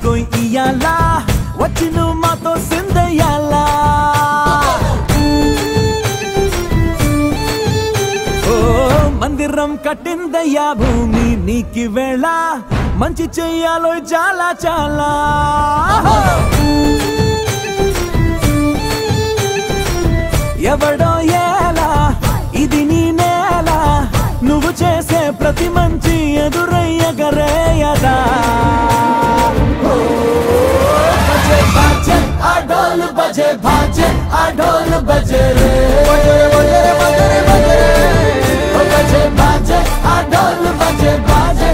कोई इयाला वचिनु मातो सिंदयाला ओ मंदिरम कट्टिंदया भूमि नीकी वेళ మంచి చెయ్యాలో చాలా చాలా ఎవడో ఎలా ఇది నీ నేల నువ్వు చేసే ప్రతి మంచి ఎదురయ్యగరేయదా ढोल बजे भाजे ढोल बजे रे बजे भाजे ढोल बजे भाजे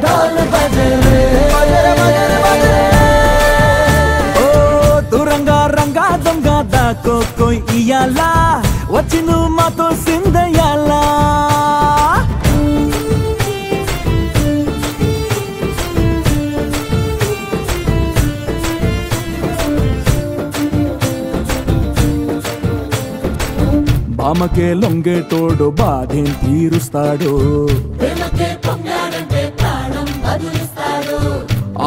ढोल बजे रे ओ दुरंगा रंगा दंगा दाको कोई इयाला वचिनु मातो सिंदयाला ఆమకే లొంగేటోడు బాధేం తీరుస్తాడు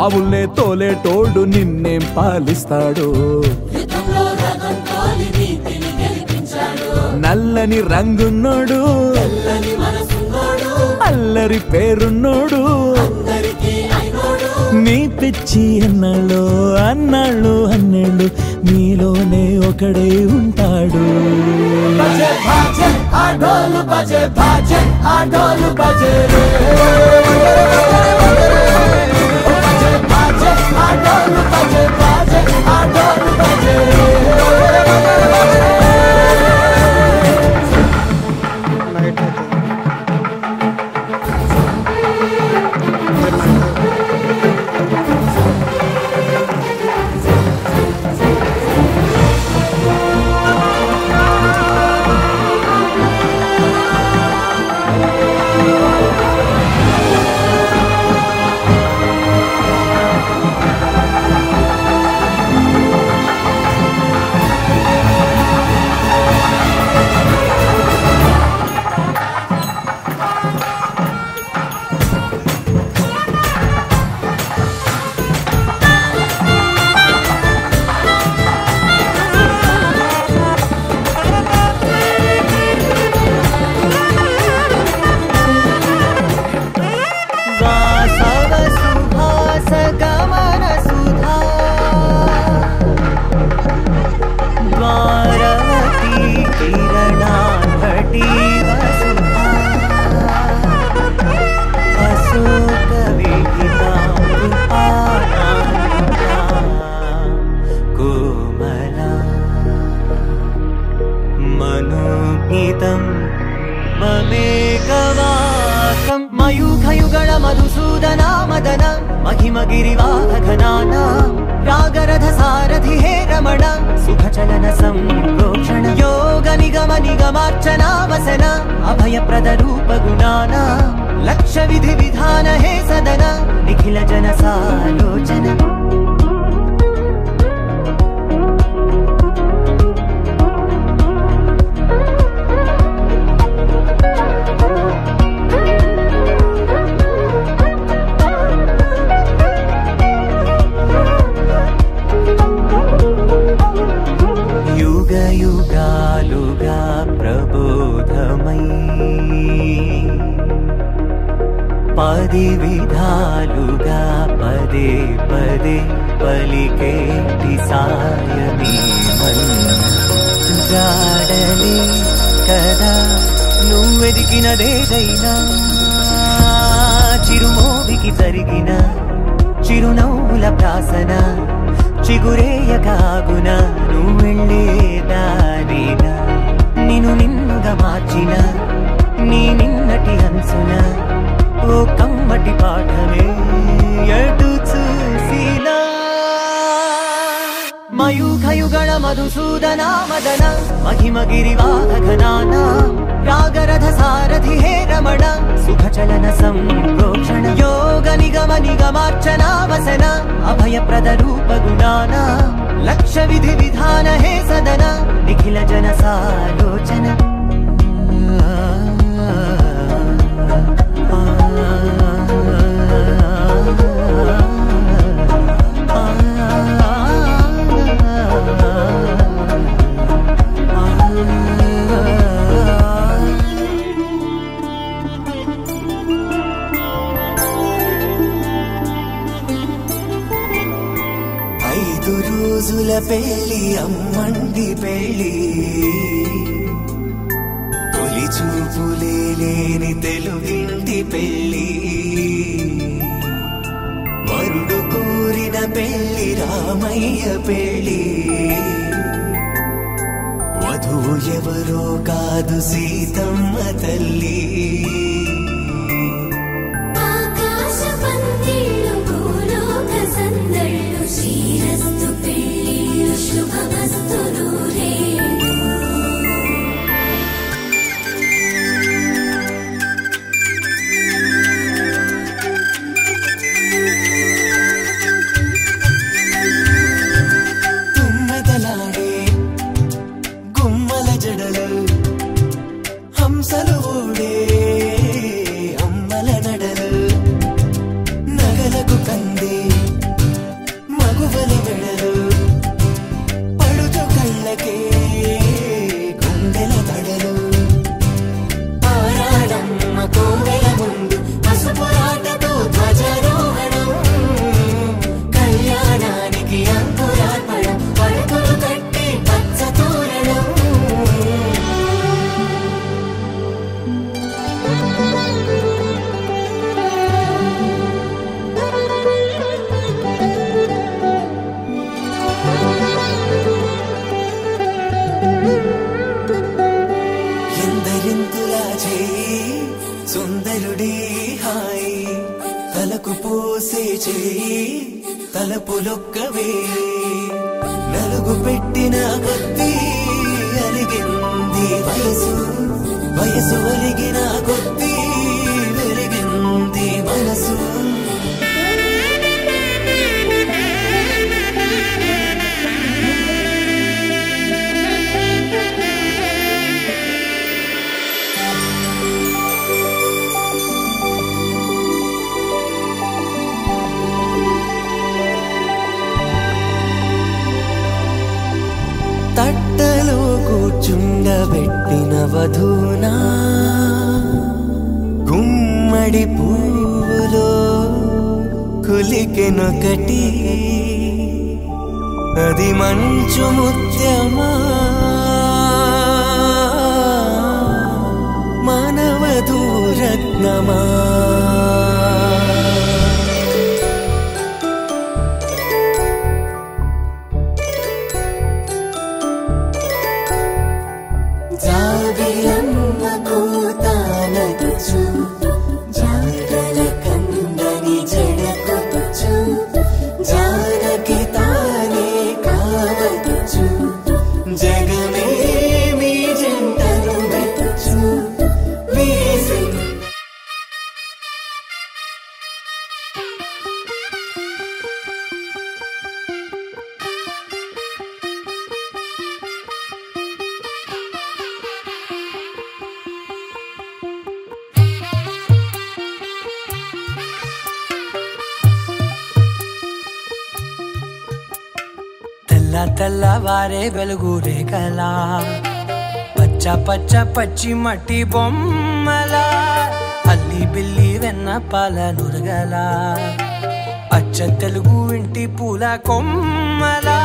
ఆవులే తోలేటోడు నిన్నేం పాలిస్తాడు నల్లని రంగున్నోడు అల్లరి పేరున్నోడు నీ పిచ్చి అన్నాళ్ళు అన్నాళ్ళు అన్నేళ్ళు నీలోనే ఒకడే ఉంటాడు బజే భాజే ఢోల్ బజే భాజే ఢోల్ బజే రే బజే భాజే ఢోల్ బజే భాజే ఢోల్ బజే రే మయూఖయుగళ మధుసూదన మదన మహిమగిరివాహఘనాన రాగరథ సారథి హే రమణ సుఖచలన సంప్రోక్షణ యోగ నిగమ నిగమార్చనా వసన అభయప్రద రూప గుణాన లక్ష్య విధి విధాన హే సదన నిఖిల జన సాలోచన युगालुगा प्रबोधमय पदि विधालुगा पदे पदे पलिकेटि सायमे जाडले कदा నువ్వెదికినదేదైనా చిరుమోవికి జరిగిన చిరునవ్వుల ప్రాసన చిగురేయకాగున నువ్వెళ్ళేదారిన నిన్ను నిన్నుగా మార్చిన నీ నిన్నటి హంసున ఓ కమ్మటి పాఠమే ఎటు చూసినా మయూఖయుగళ మధుసూదన మదన మహిమగిరివాహఘనాన रागरथ सारथि हे रमण सुखचलन संप्रोक्षण योग निगम निगमार्चना वसन अभयप्रद रूप गुणाना लक्ष्य विधि विधान हे सदन निखिल जन सालोचन రోజుల పెళ్లి అమ్మండి పెళ్లి తొలి చూపులే లేని తెలుగింటి పెళ్లి వరుడు కోరిన పెళ్లి రామయ్య పెళ్లి వధువు ఎవరో కాదు సీతమ్మ తల్లి సుందరుడి హాయ్ తలకు పోసే చేయి తలపులొక్కవే నలుగు పెట్టిన కొద్దీ అలిగింది వయసు వయసు ఒలిగిన కొద్దీ వెలిగింది మనసు తట్టలో కూర్చుండబెట్టిన వధూనా గుమ్మడి పువ్వులో కులికెనొకటి అది మంచు ముత్యమా మానవధూ రత్నమా తెల్లవారే వెలుగు రేఖలా పచ్చ పచ్చ పచ్చి మట్టి బొమ్మలా అల్లి బిల్లి వెన్న పాల నురగలా అచ్చ తెలుగు ఇంటి పూల కొమ్మలా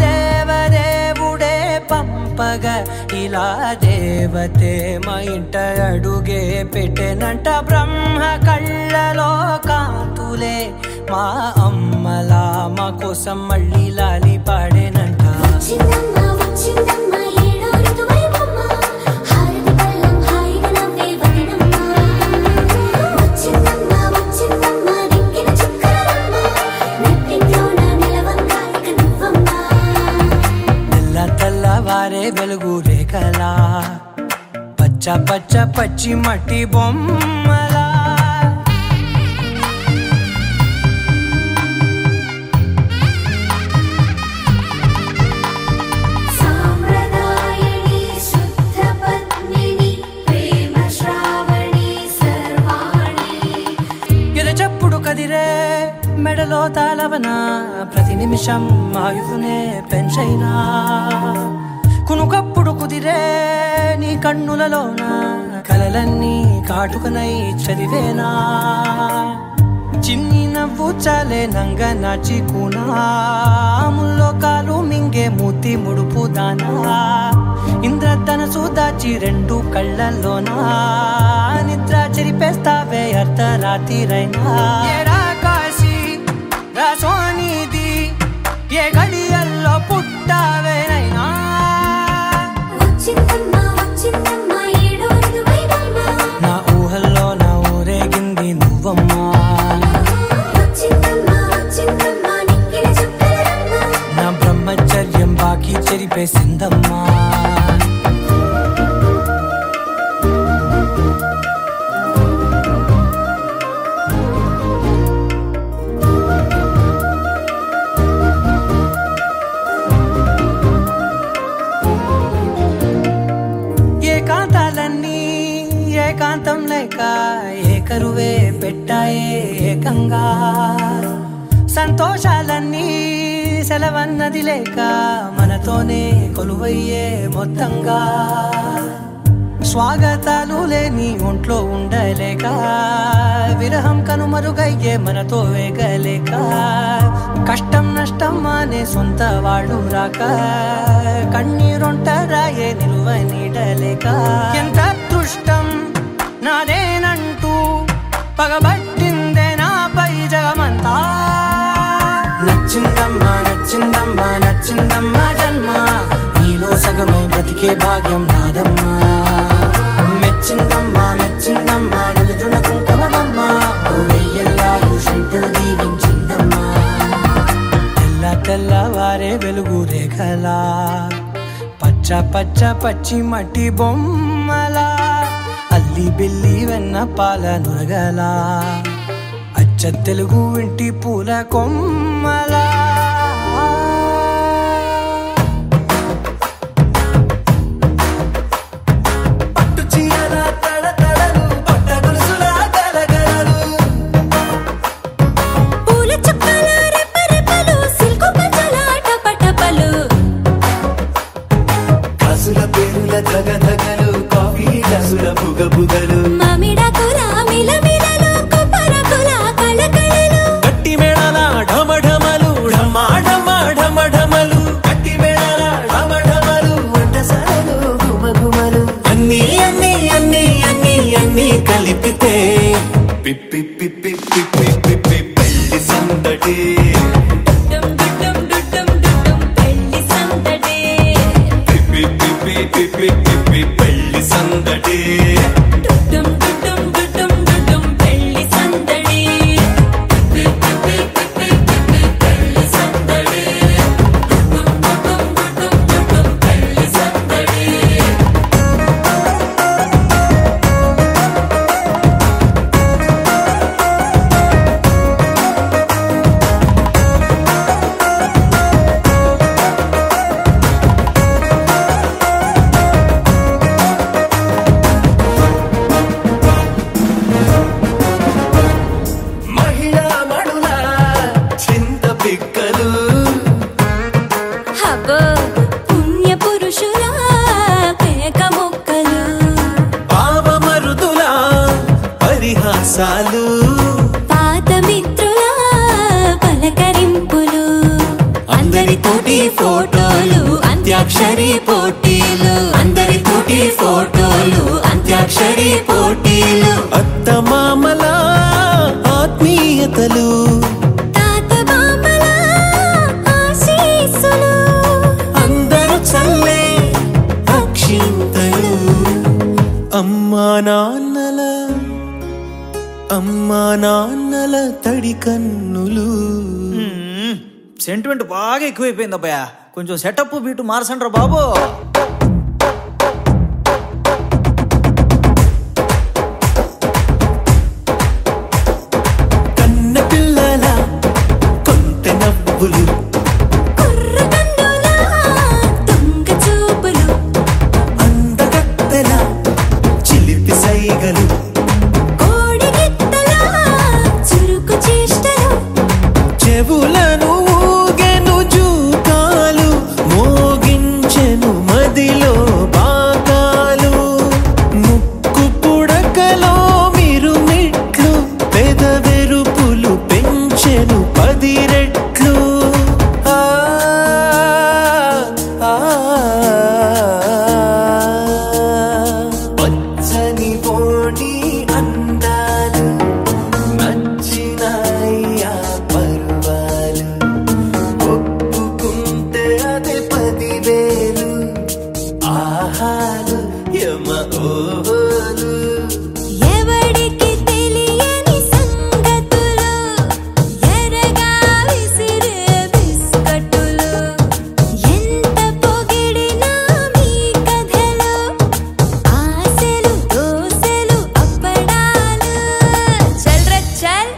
దేవదేవుడే పంపగా ఇలా దేవతే మా ఇంట అడుగే పెట్టెనంట బ్రహ్మ కళ్ళలో కాంతులే మా అమ్మలా మా కోసం మళ్ళీ లాలి పాడేనంట తెల్లవారే వెలుగు రేఖలా పచ్చ పచ్చ పచ్చ పచ్చి మట్టి బొమ్మలా ఎదచప్పుడు కదిరే మెడలో తాళవన ప్రతి నిమిషం ఆయువునే పెంచైనా కునుకప్పుడు కుదిరే నీ కన్నులలోన కలలన్నీ కాటుకనై చదివేనా చిన్ని నవ్వు చాలే నంగ నాచి కూనాముల్లో కాలు మింగే మూతి ముడుపు దానా ఇంద్రధనసు దాచి రెండు కళ్ళల్లోనా నిద్ర చెరిపేస్తావే అర్ధరాత్రిరైనా ఏరా కాశీ రాసోనిది ఏ గడియల్లో పుట్టావేనైనా నా ఊహల్లో నా ఊరేగింది నువ్వమ్మా నా బ్రహ్మచర్యం బాకీ చెరిపేసిందమ్మా ఏకాంతాలన్నీ ఏకాంతం లేక ఏకరువే పెట్టాయే ఏకంగా సంతోషాలన్నీ సెలవన్నది లేక మనతోనే కొలువయ్యే మొత్తంగా స్వాగతాలు లేని ఒంట్లో ఉండలేక విరహం కనుమరుగయ్యే మనతో వేగలేక కష్టం నష్టం అనే సొంత వాడు రాక కన్నీరొంటరాయే నిలువ నీడలేక ఎంత అదృష్టం నాదేనంటూ పగబట్టిందే నాపై జగమంతా నచ్చిందమ్మా నచ్చిందమ్మా నచ్చిందమ్మా జన్మ నీలో సగమై బ్రతికే భాగ్యం నాదమ్మా మెచ్చిందమ్మా మెచ్చిందమ్మా నిలుతున్న కుంకుమమ్మా వెయ్యల్లాలు శంకరు దీవించిందమ్మా తెల్ల తెల్లవారే వెలుగు రేఖలా పచ్చ పచ్చ పచ్చి మట్టి బొమ్మలా అల్లి బిల్లి వెన్న పాల నురగలా అచ్చ తెలుగు ఇంటి పూల కొమ్మలా కలిపితే పిప్పి పిప్పి పిప్పి పిప్పి పెళ్లి సందడి పెళ్లి సందడి పిప్పి పిప్పి పిప్పి పిప్పి పెళ్లి సందడి పెళ్లి సందడి పెళ్లి సందడి పెళ్లి సందడి పాత మిత్రుల పలకరింపులు అందరితోటి ఫోటోలు అంత్యాక్షరి పోటీలు అందరితోటి ఫోటోలు అంత్యాక్షరి పోటీలు అత్తమామల ఆత్మీయతలు తాత మామల ఆశీస్సులు అందరూ చల్లే అక్షింతలు అమ్మా నాన్నల తడి కన్నులు. సెంటిమెంట్ బాగా ఎక్కువైపోయింది అబ్బాయ, కొంచెం సెటప్ బీటు మార్చండ్రా బాబు. ఎవడికి తెలియని సంగతులు ఎరగా విసిరే బిస్కట్టులు ఎంత పొగిడినా మీ కథలు ఆశలు దోసెలు అప్పడాలు చల్ రే చల్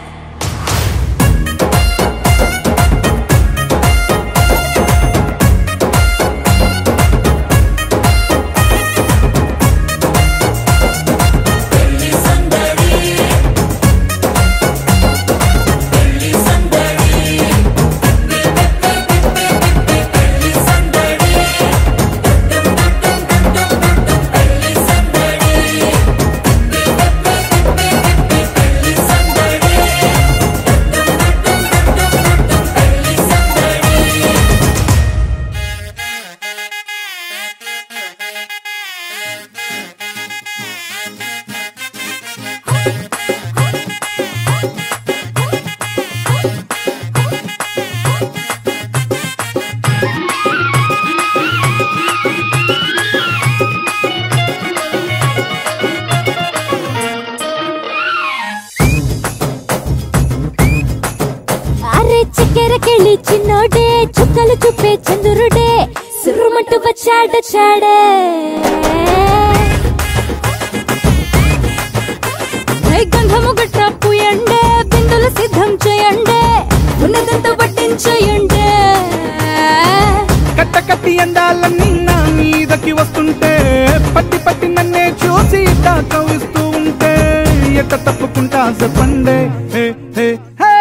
అరే చక్కెరకెళ్ళి చిన్నోడే చుక్కలు చూపే చంద్రుడే సురుమంటూ వచ్చాడు చాడే గంధము గట్ట పూయండే బిందులు సిద్ధం చేయండే ఉన్నదంతా పట్టించేయండే కట్ట కట్టి అందాలన్నీ నా మీదకి వస్తుంటే పట్టి పట్టి నన్నే చూసి కవిస్తూ ఉంటే ఎట్ట తప్పుకుంటా చెప్పండే హే హే హే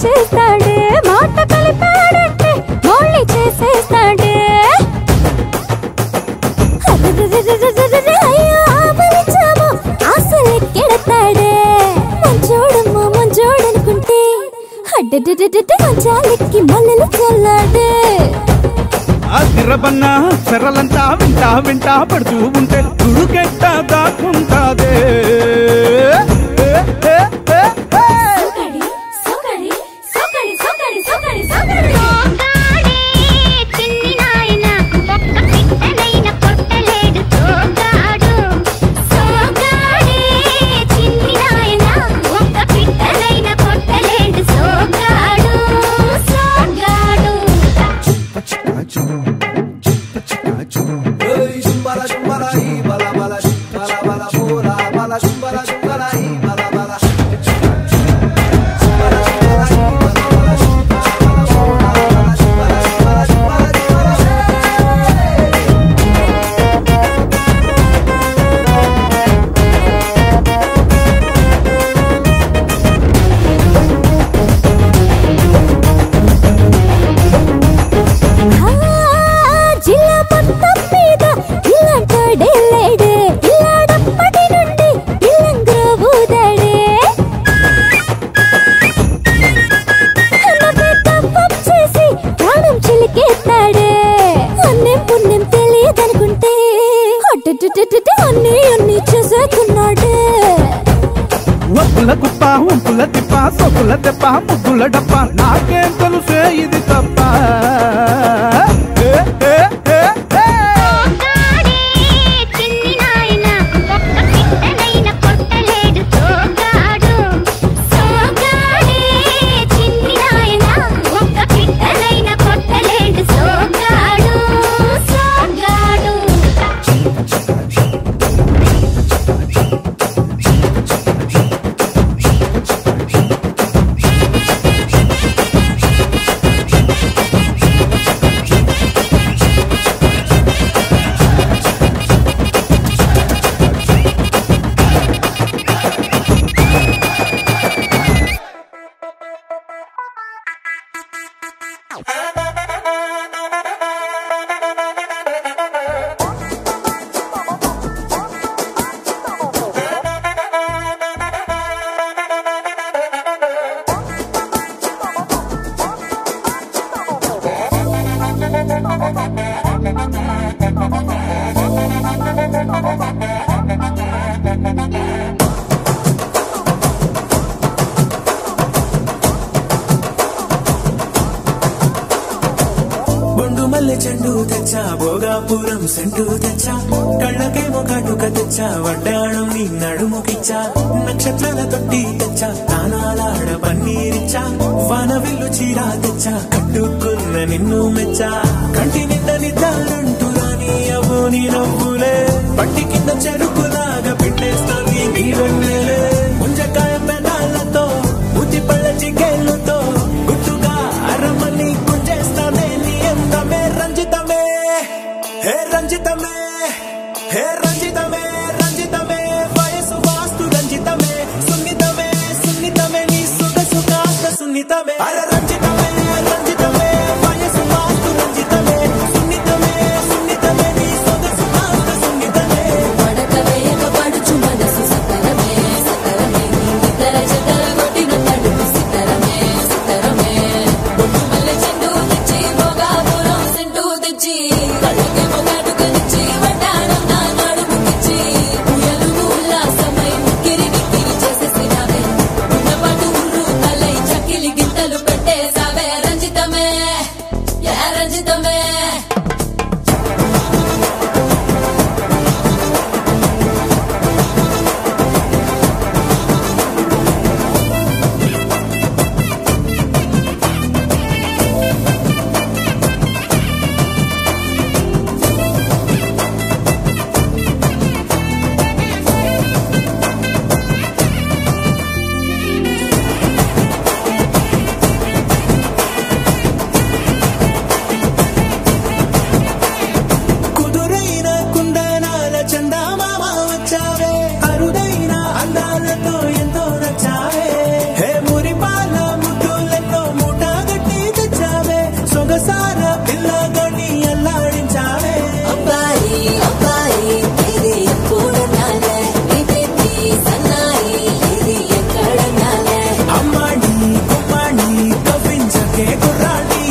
చేస్తాడే మాట కలిపాడంటే మళ్ళీ చేసేస్తాడే అయ్యో ఆపలించామో ఆశలెక్కెడతాడే మంచోడమ్మో మంచోడనుకుంటే అడ్డెడ్డెడ్డెడ్డె మంచాలెక్కి మల్లెలు చల్లాడే తిరబన్నా చెరలంతా వింటా వింటా పడుతూ ఉంటే తుడుకెట్ట దాక్కుంటాదే ఒప్పుల కుప్ప ఉంపుల తిప్ప సొప్పుల దెబ్బ ముద్దుల డప్ప నాకేం తెలుసే ఇది తప్ప చెండు తెచ్చా భోగాపురం సెంటు తెచ్చా కళ్ళకేమో కాటుక తెచ్చా వడ్డాణం నీ నడుముకిచ్చా నక్షత్రాల తొట్టి తెచ్చా తానాలాడ పన్నీరిచ్చా వానవిల్లు చీరా తెచ్చా కట్టుకున్న నిన్ను మెచ్చా కంటి నిండా నిద్దారంటూ రాని అవ్వు నీ నవ్వులే పట్టి కింద చెరుకులాగా పెట్టేస్తావి నీ వెన్నెలే ముంజకాయ పెదాలతో ముద్ది పళ్ళ చికెళ్ళతో గుట్టుగా అరమని గుంజేస్తానే నీ అందమే రంజితమే హే రంజితమే హే రంజితమే రంజితమే వయసు వాస్తు రంజితమే సున్నితమే సున్నితమే నీ సొగసు కాస్త సున్నితమే అరే రంజితమే రంజితమే వయసు వాస్తు రంజితమే సున్నితమే సున్నితమే నీ సొగసు కాస్త సున్నితమే పడకవేయక పడుచు మనసు సతరమే సతరమే ఇతర చెదర కొట్టిన తడుపు సితరమే సితరమే బొట్టు మల్లె చెండు తెచ్చి భోగాపురం సెంటు తెచ్చి కళ్ళకేమో కాటుకనిచ్చి వడ్డాణం నా నడుముకిచ్చి ఉయ్యాలుగు ఉల్లాసమై ముక్కిరి మిక్కిరి చేసేసినావే ఉన్నపాటు ఉర్రు తలై చకిలి గింతలు పెట్టేసావే రంజితమే యా రంజితమే కుదురైన కుందనాల చందమామ వచ్చావే అరుదైన అందాలతో ఎంతో నచ్చావే హే మురిపాల ముద్దులతో మూట గట్టి తెచ్చావే సొగసార పిల్లగని అల్లాడించావే అబ్బాయి అబ్బాయి ఇది ఎప్పుడన్నాలే ఇదేంటి సన్నాయి ఇది ఎక్కడన్నాలే అమ్మాడి కుమ్మాడి కవ్వించకే కుర్రాడి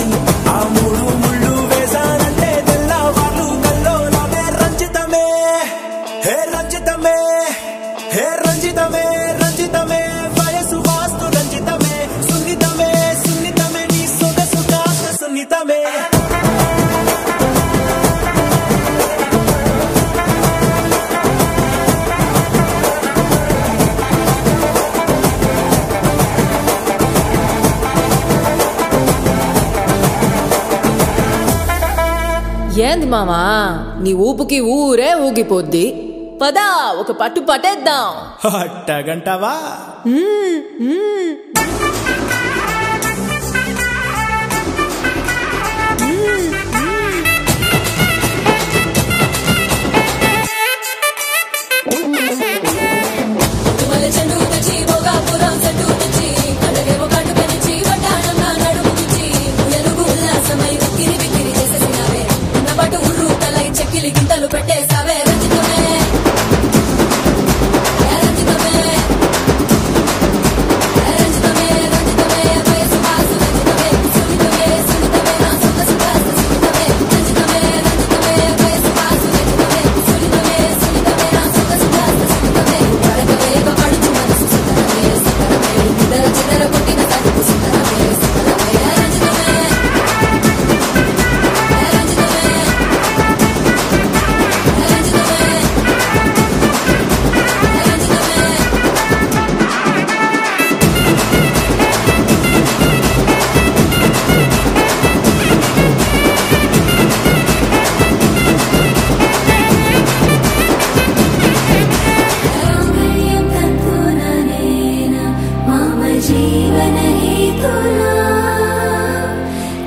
ఆ మూడు ముళ్ళు వేసానంటే తెల్లవాళ్ళు కల్లోలమే రంజితమే హే రంజితమే హే రంజితమే రంజితమే వయసు వాస్తు రంజితమే సున్నితమే సున్నితమే నీ సొగసు కాస్త సున్నితమే ఏంది మామా నీ ఊపుకి ఊరే ఊగిపోద్ది పదా ఒక పట్టు పట్టేద్దాం అట్టగంటవా బొట్టు మల్లె చెండు తెచ్చి భోగాపురం సెంటు తెచ్చి కళ్ళకేమో కాటుకనిచ్చి వడ్డాణం నా నడుముకిచ్చి ఉయ్యాలుగు ఉల్లాసమై ఉక్కిరి బిక్కిరి చేసేసినావే ఉన్నపాటు ఉర్రు తలై చెక్కిలి గింతలు పెట్టేసావే రంజితమే యా రంజితమే యా రంజితమే రంజితమే వయసు వాసు రంజితమే సున్నితమే సున్నితమే నా సొగసు కాస్త సున్నితమే రంజితమే రంజితమే వయసు వాసు రంజితమే సున్నితమే సున్నితమే నా సొగసు కాస్త సున్నితమే పడకవేయక పడుచు మనసు సతరమే సతరమే ఇతర చెదర కొట్టిన తడుపు సితరమే సితరమే యా రంజితమే యా రంజితమే యా రంజితమే जीवन हेतुना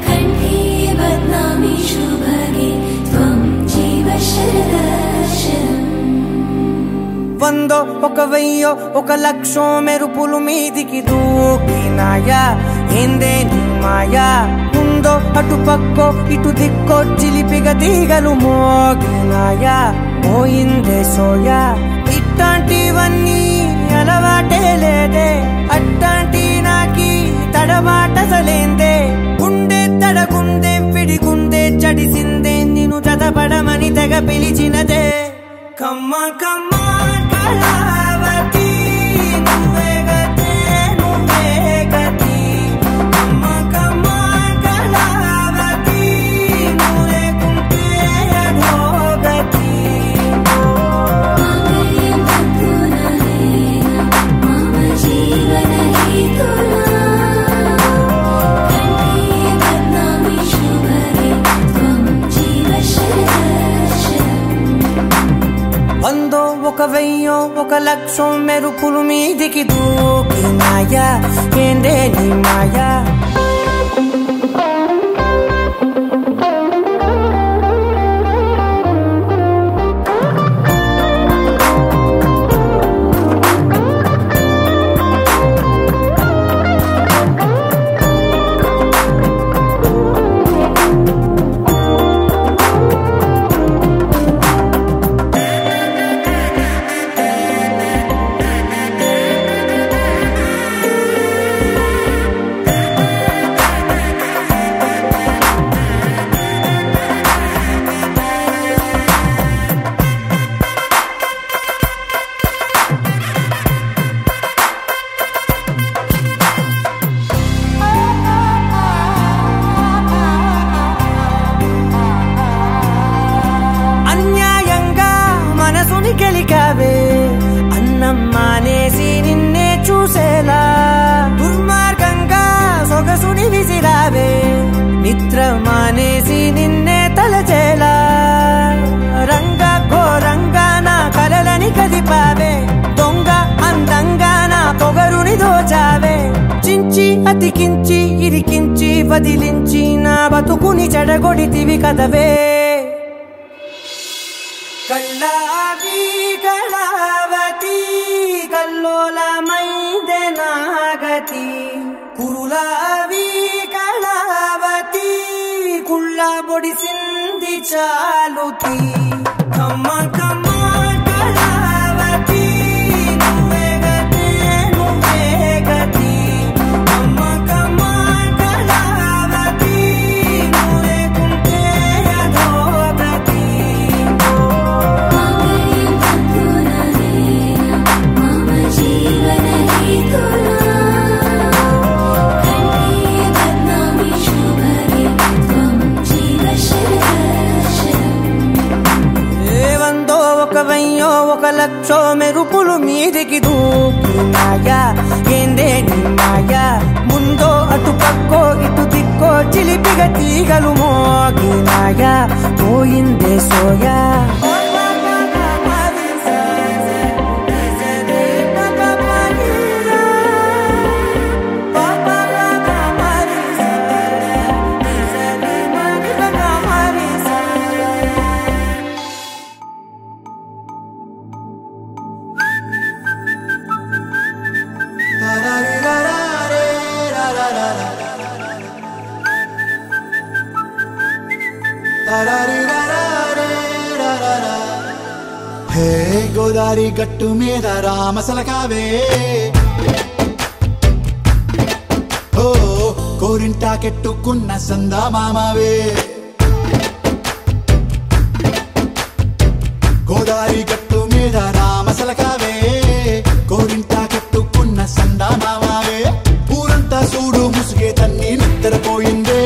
कंठे बदनामी शुभगे त्वं जीव शरदर्शनम् వందో ఒక వెయ్యో ఒక లక్షో మెరుపులు మీదికి దూకినాయా ఏందే నీ మాయా ముందో అటు పక్కో ఇటు దిక్కో చిలిపిగ తీగలు మోగినాయా పోయిందే సోయా ఇట్లాంటివన్నీ అలవాటే లేదే అట్లాంటి నాకి తడబాటసలేందే గుండె తడగుండే విడిగుండే చడిసిందే నిన్ను చదపడమని తెగ పిలిచినదే కమ్మ కమ్మ కళావతి నువ్వే గతే నువ్వే గతి కమ్మ కమ్మ కళావతి నువ్వే మెరుపులు మీదికి దూకినాయా ఏందే నీ మాయా గెలికావే అన్నం మానేసి నిన్నే చూసేలా దుర్మార్గంగా సొగసుని విసిరావే నిద్ర మానేసి నిన్నే తలచేలా రంగా ఘోరంగా నా కలలని కదిపావే దొంగ అందంగా నా పొగరుని దోచావే చించి అతికించి ఇరికించి వదిలించి నా బతుకుని చెడగొడితివి కదవే కళ్ళావి కళావతి కల్లోలమైందే నాగతి కురులావి కళావతి కుళ్ళ బొడిసింది చాలుతి కమ్మ కమ్మ కళావతి నువ్వే గతే నువ్వే గతి కమ్మ కమ్మ కళావతి నువ్వే కుంటే అధోగతి ఒక లక్షో మెరుపులు మీదికి దూకినాయా ఏందే నీ మాయా ముందో అటు పక్కో ఇటు దిక్కో చిలిపిగా తీగలు మోగినాయా పోయిందే సోయా హే గోదారి గట్టు మీద రామసలకావే ఓ కోరింటాకెట్టుకున్న సందా మామావే గోదారి గట్టు మీద రామసలకావే కోరింటాకెట్టుకున్న సందా మామావే ఊరంతా చూడు ముసుగే తన్ని నిద్రపోయిందే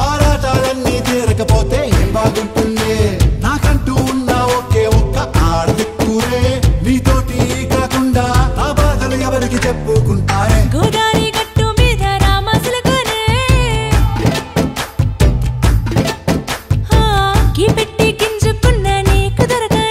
ఆరాటాలన్నీ తీరకపోతే ఏం బాగుంటుందే నాకంటూ ఉన్న ఒకే ఒక్క ఆడదిక్కురే నీతోటి కాకుండా నా బాధలు ఎవరికి చెప్పుకుంటారే గోదారి గట్టు మీద రామసలకనే కీ పెట్టి గింజుకున్న నీకు దొరకనే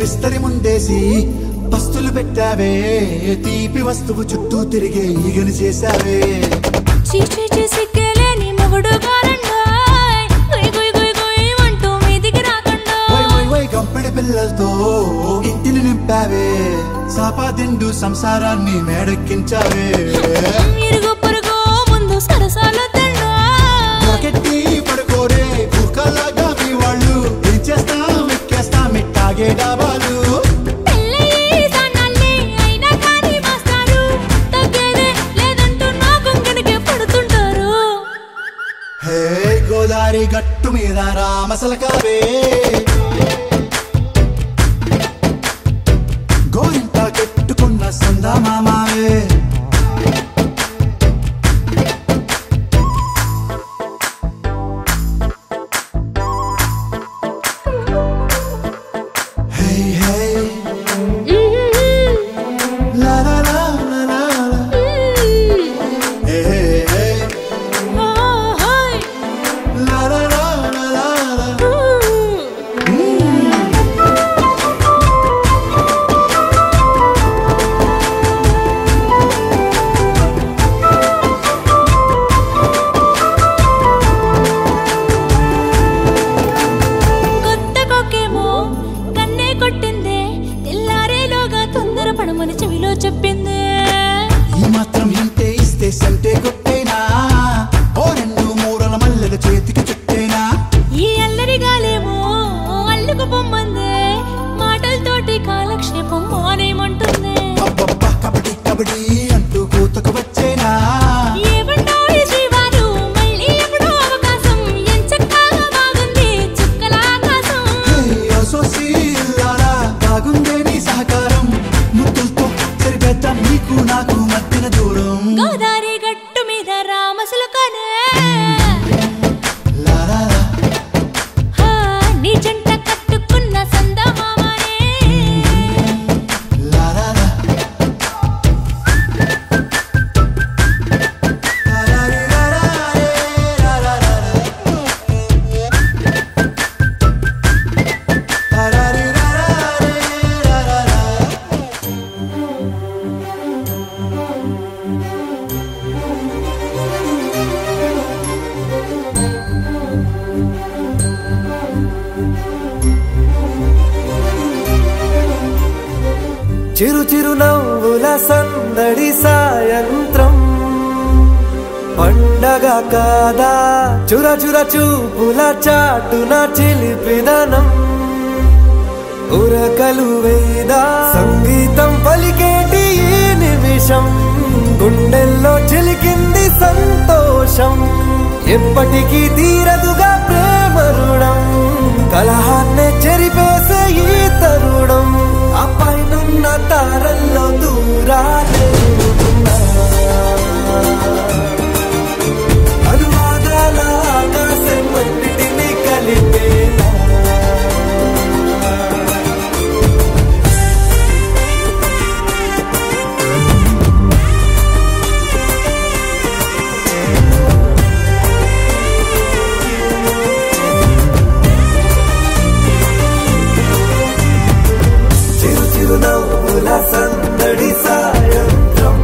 విస్తరి ముందేసి పస్తులు పెట్టావే తీపి వస్తువు చుట్టూ తిరిగే ఈగను చేశావే చీచి సిగ్గలేని మొగుడు గారండాయ్ గుయ్ గుయ్ గుయ్ గుయ్ అంటూ మీదికి రాకండా వై గంపెడి పిల్లలతో ఇంటిని నింపావే సాపాదిండు సంసారాన్ని మేడెక్కించావే ఇరుగు పొరుగు ముందు సరసాల తండా నాకెట్టి పడుకోరే కుక్కలాగా మీ వాళ్ళు ఏం చేస్తాం ఎక్కేస్తాం ఇట్టాగే డాబాలు గోదారి గట్టు మీద రామసలకావే గోరింటాక చందమామవే చిరు చిరు నవ్వుల సందడి సాయంత్రం పండగ కాదా చుర చుర చూపుల చాటున చిలిపిదనం ఉరకలు వేదా సంగీతం పలికేటి ఈ నిమిషం గుండెల్లో చిలికింది సంతోషం ఎప్పటికీ తీరదుగా ప్రేమ రుణం కలహాన్నే చెరిపేసే ఈ తరుణం ఆ పైనున్న తారల్లో దూరాలే అనువాదాల ఆకాశం అన్నిటినీ కలిపేనా నవ్వుల సందడి సాయంత్రం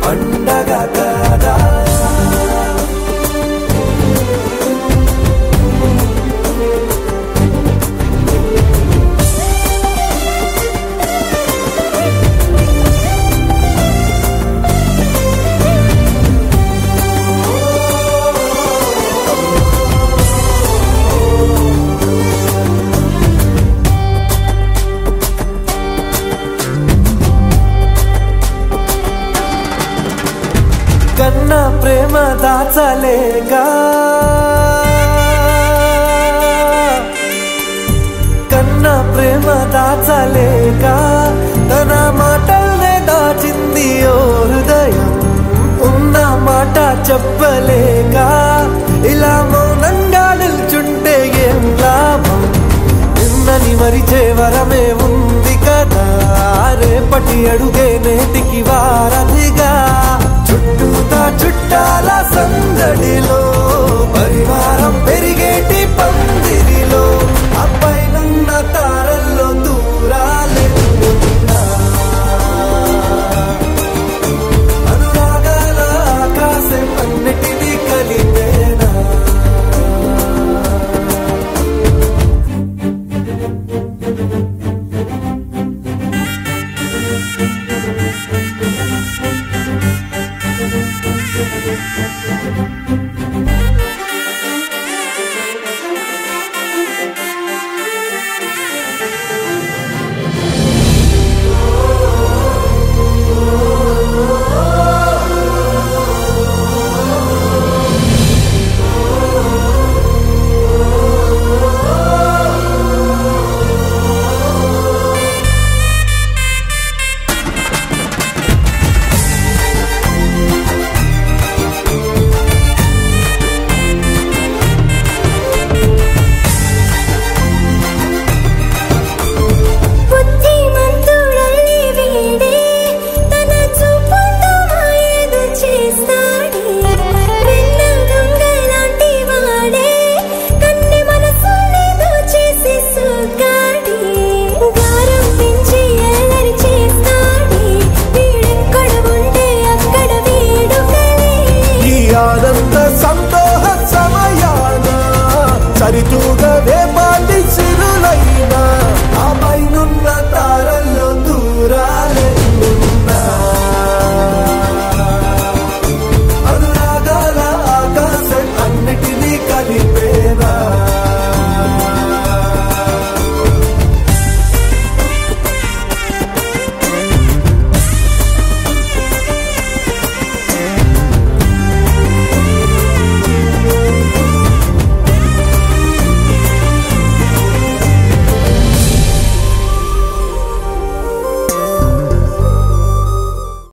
పండగ కాదా కన్నా ప్రేమ దాచలేగా కన్నా ప్రేమ దాచలేగా తన మాటల్నే దాచింది ఓ హృదయం ఉన్న మాట చెప్పలేగా ఇలా మౌనంగా నిల్చుంటే ఏం లాభం నిన్నని మరిచే వరమే ఉంది కదా రేపటి అడుగే నేటికి వారధిగా చుట్టూతా చుట్టాల సందడిలో పరివారం పెరిగేటి పందిరిలో అబ్బాయినున్న తారల్లో దూరాలే అనురాగాల ఆకాశం అన్నిటినీ కలిపేనా సరితూగ